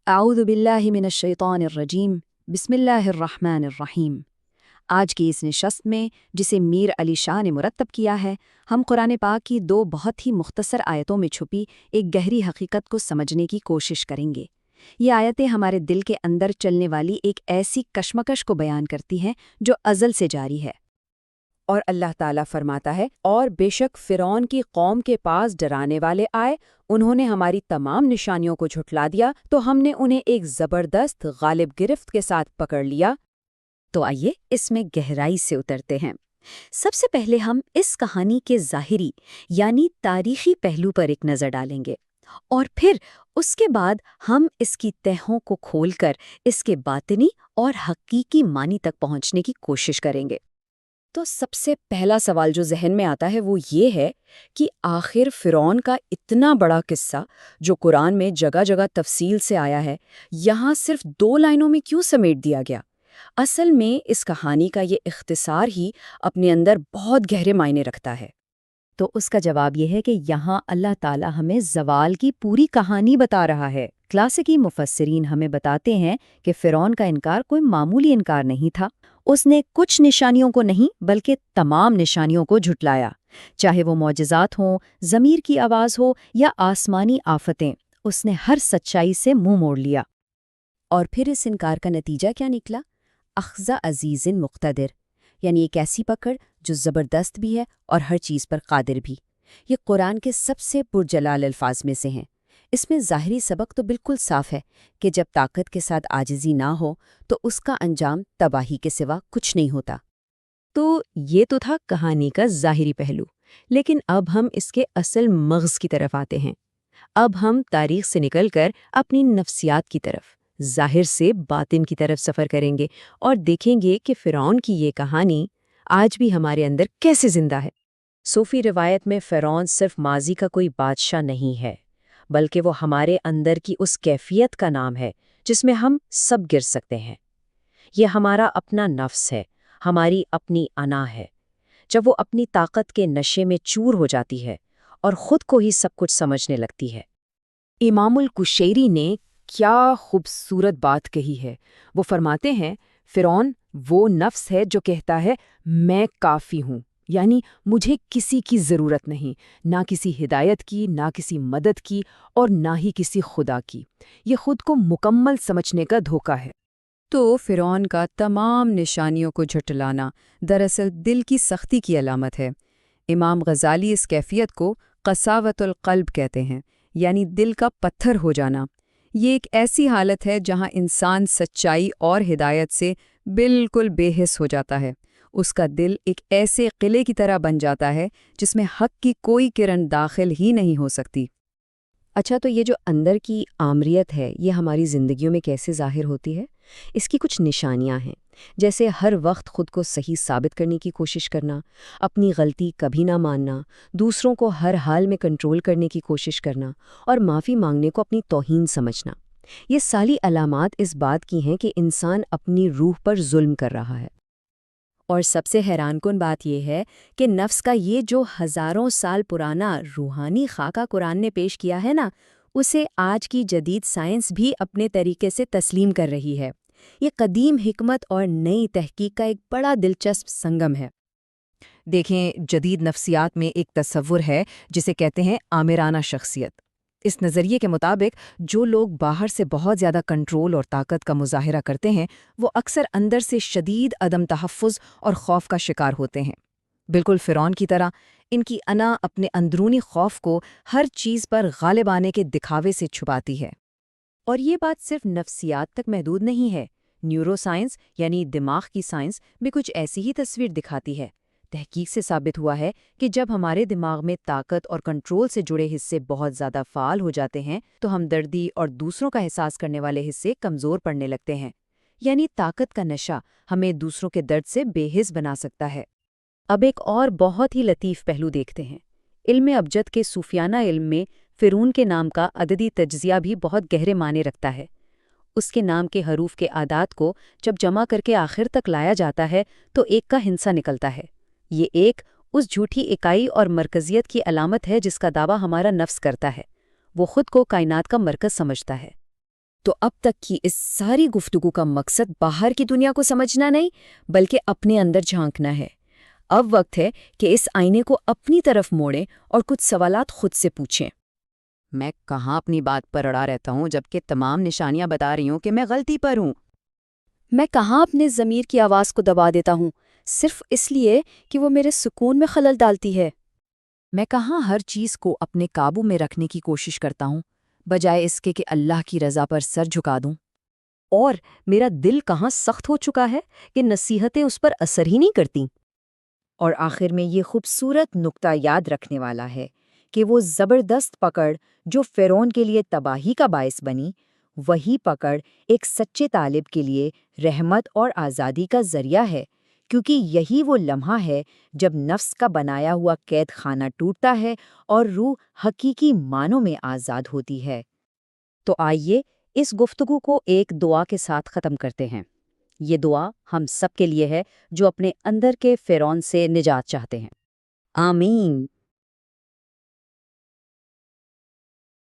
اعوذ باللہ من الشیطان الرجیم بسم اللہ الرحمن الرحیم۔ آج کی اس نشست میں جسے میر علی شاہ نے مرتب کیا ہے، ہم قرآن پاک کی دو بہت ہی مختصر آیتوں میں چھپی ایک گہری حقیقت کو سمجھنے کی کوشش کریں گے۔ یہ آیتیں ہمارے دل کے اندر چلنے والی ایک ایسی کشمکش کو بیان کرتی ہیں جو ازل سے جاری ہے۔ اور اللہ تعالیٰ فرماتا ہے، اور بے شک فرعون کی قوم کے پاس ڈرانے والے آئے، انہوں نے ہماری تمام نشانیوں کو جھٹلا دیا تو ہم نے انہیں ایک زبردست غالب گرفت کے ساتھ پکڑ لیا۔ تو آئیے اس میں گہرائی سے اترتے ہیں۔ سب سے پہلے ہم اس کہانی کے ظاہری یعنی تاریخی پہلو پر ایک نظر ڈالیں گے، اور پھر اس کے بعد ہم اس کی تہوں کو کھول کر اس کے باطنی اور حقیقی معنی تک پہنچنے کی کوشش کریں گے۔ تو سب سے پہلا سوال جو ذہن میں آتا ہے وہ یہ ہے کہ آخر فرعون کا اتنا بڑا قصہ جو قرآن میں جگہ جگہ تفصیل سے آیا ہے، یہاں صرف 2 لائنوں میں کیوں سمیٹ دیا گیا؟ اصل میں اس کہانی کا یہ اختصار ہی اپنے اندر بہت گہرے معنی رکھتا ہے۔ تو اس کا جواب یہ ہے کہ یہاں اللہ تعالیٰ ہمیں زوال کی پوری کہانی بتا رہا ہے۔ کلاسیکی مفسرین ہمیں بتاتے ہیں کہ فرعون کا انکار کوئی معمولی انکار نہیں تھا۔ اس نے کچھ نشانیوں کو نہیں بلکہ تمام نشانیوں کو جھٹلایا، چاہے وہ معجزات ہوں، ضمیر کی آواز ہو یا آسمانی آفتیں، اس نے ہر سچائی سے منہ موڑ لیا۔ اور پھر اس انکار کا نتیجہ کیا نکلا؟ اخذ عزیز مقتدر، یعنی ایک ایسی پکڑ جو زبردست بھی ہے اور ہر چیز پر قادر بھی۔ یہ قرآن کے سب سے پرجلال الفاظ میں سے ہیں۔ اس میں ظاہری سبق تو بالکل صاف ہے کہ جب طاقت کے ساتھ عاجزی نہ ہو تو اس کا انجام تباہی کے سوا کچھ نہیں ہوتا۔ تو یہ تو تھا کہانی کا ظاہری پہلو، لیکن اب ہم اس کے اصل مغز کی طرف آتے ہیں۔ اب ہم تاریخ سے نکل کر اپنی نفسیات کی طرف، ظاہر سے باطن کی طرف سفر کریں گے اور دیکھیں گے کہ فرعون کی یہ کہانی آج بھی ہمارے اندر کیسے زندہ ہے۔ صوفی روایت میں فرعون صرف ماضی کا کوئی بادشاہ نہیں ہے، بلکہ وہ ہمارے اندر کی اس کیفیت کا نام ہے جس میں ہم سب گر سکتے ہیں۔ یہ ہمارا اپنا نفس ہے، ہماری اپنی انا ہے، جب وہ اپنی طاقت کے نشے میں چور ہو جاتی ہے اور خود کو ہی سب کچھ سمجھنے لگتی ہے۔ امام القشیری نے کیا خوبصورت بات کہی ہے۔ وہ فرماتے ہیں، فرعون وہ نفس ہے جو کہتا ہے میں کافی ہوں، یعنی مجھے کسی کی ضرورت نہیں، نہ کسی ہدایت کی، نہ کسی مدد کی، اور نہ ہی کسی خدا کی۔ یہ خود کو مکمل سمجھنے کا دھوکہ ہے۔ تو فرعون کا تمام نشانیوں کو جھٹلانا دراصل دل کی سختی کی علامت ہے۔ امام غزالی اس کیفیت کو قساوت القلب کہتے ہیں، یعنی دل کا پتھر ہو جانا۔ یہ ایک ایسی حالت ہے جہاں انسان سچائی اور ہدایت سے بالکل بے حس ہو جاتا ہے۔ اس کا دل ایک ایسے قلعے کی طرح بن جاتا ہے جس میں حق کی کوئی کرن داخل ہی نہیں ہو سکتی۔ اچھا، تو یہ جو اندر کی آمریت ہے، یہ ہماری زندگیوں میں کیسے ظاہر ہوتی ہے؟ اس کی کچھ نشانیاں ہیں، جیسے ہر وقت خود کو صحیح ثابت کرنے کی کوشش کرنا، اپنی غلطی کبھی نہ ماننا، دوسروں کو ہر حال میں کنٹرول کرنے کی کوشش کرنا، اور معافی مانگنے کو اپنی توہین سمجھنا۔ یہ ساری علامات اس بات کی ہیں کہ انسان اپنی روح پر ظلم کر رہا ہے۔ اور سب سے حیران کن بات یہ ہے کہ نفس کا یہ جو ہزاروں سال پرانا روحانی خاکہ قرآن نے پیش کیا ہے نا، اسے آج کی جدید سائنس بھی اپنے طریقے سے تسلیم کر رہی ہے۔ یہ قدیم حکمت اور نئی تحقیق کا ایک بڑا دلچسپ سنگم ہے۔ دیکھیں، جدید نفسیات میں ایک تصور ہے جسے کہتے ہیں آمرانہ شخصیت۔ اس نظریے کے مطابق جو لوگ باہر سے بہت زیادہ کنٹرول اور طاقت کا مظاہرہ کرتے ہیں، وہ اکثر اندر سے شدید عدم تحفظ اور خوف کا شکار ہوتے ہیں۔ بالکل فرعون کی طرح ان کی انا اپنے اندرونی خوف کو ہر چیز پر غالب آنے کے دکھاوے سے چھپاتی ہے۔ اور یہ بات صرف نفسیات تک محدود نہیں ہے۔ نیورو سائنس یعنی دماغ کی سائنس بھی کچھ ایسی ہی تصویر دکھاتی ہے۔ تحقیق سے ثابت ہوا ہے کہ جب ہمارے دماغ میں طاقت اور کنٹرول سے جڑے حصے بہت زیادہ فعال ہو جاتے ہیں تو ہمدردی اور دوسروں کا احساس کرنے والے حصے کمزور پڑنے لگتے ہیں۔ یعنی طاقت کا نشہ ہمیں دوسروں کے درد سے بے حس بنا سکتا ہے۔ اب ایک اور بہت ہی لطیف پہلو دیکھتے ہیں۔ علم ابجد کے صوفیانہ علم میں فرعون کے نام کا عددی تجزیہ بھی بہت گہرے معنی رکھتا ہے۔ اس کے نام کے حروف کے اعداد کو جب جمع کر کے آخر تک لایا جاتا ہے تو ایک کا ہندسہ نکلتا ہے۔ یہ ایک اس جھوٹی اکائی اور مرکزیت کی علامت ہے جس کا دعویٰ ہمارا نفس کرتا ہے۔ وہ خود کو کائنات کا مرکز سمجھتا ہے۔ تو اب تک کی اس ساری گفتگو کا مقصد باہر کی دنیا کو سمجھنا نہیں بلکہ اپنے اندر جھانکنا ہے۔ اب وقت ہے کہ اس آئینے کو اپنی طرف موڑیں اور کچھ سوالات خود سے پوچھیں۔ میں کہاں اپنی بات پر اڑا رہتا ہوں جبکہ تمام نشانیاں بتا رہی ہوں کہ میں غلطی پر ہوں؟ میں کہاں اپنے ضمیر کی آواز کو دبا دیتا ہوں صرف اس لیے کہ وہ میرے سکون میں خلل ڈالتی ہے؟ میں کہاں ہر چیز کو اپنے قابو میں رکھنے کی کوشش کرتا ہوں بجائے اس کے کہ اللہ کی رضا پر سر جھکا دوں؟ اور میرا دل کہاں سخت ہو چکا ہے کہ نصیحتیں اس پر اثر ہی نہیں کرتیں؟ اور آخر میں یہ خوبصورت نقطہ یاد رکھنے والا ہے کہ وہ زبردست پکڑ جو فرعون کے لیے تباہی کا باعث بنی، وہی پکڑ ایک سچے طالب کے لیے رحمت اور آزادی کا ذریعہ ہے، کیونکہ یہی وہ لمحہ ہے جب نفس کا بنایا ہوا قید خانہ ٹوٹتا ہے اور روح حقیقی معنوں میں آزاد ہوتی ہے۔ تو آئیے اس گفتگو کو ایک دعا کے ساتھ ختم کرتے ہیں۔ یہ دعا ہم سب کے لیے ہے جو اپنے اندر کے فرعون سے نجات چاہتے ہیں۔ آمین۔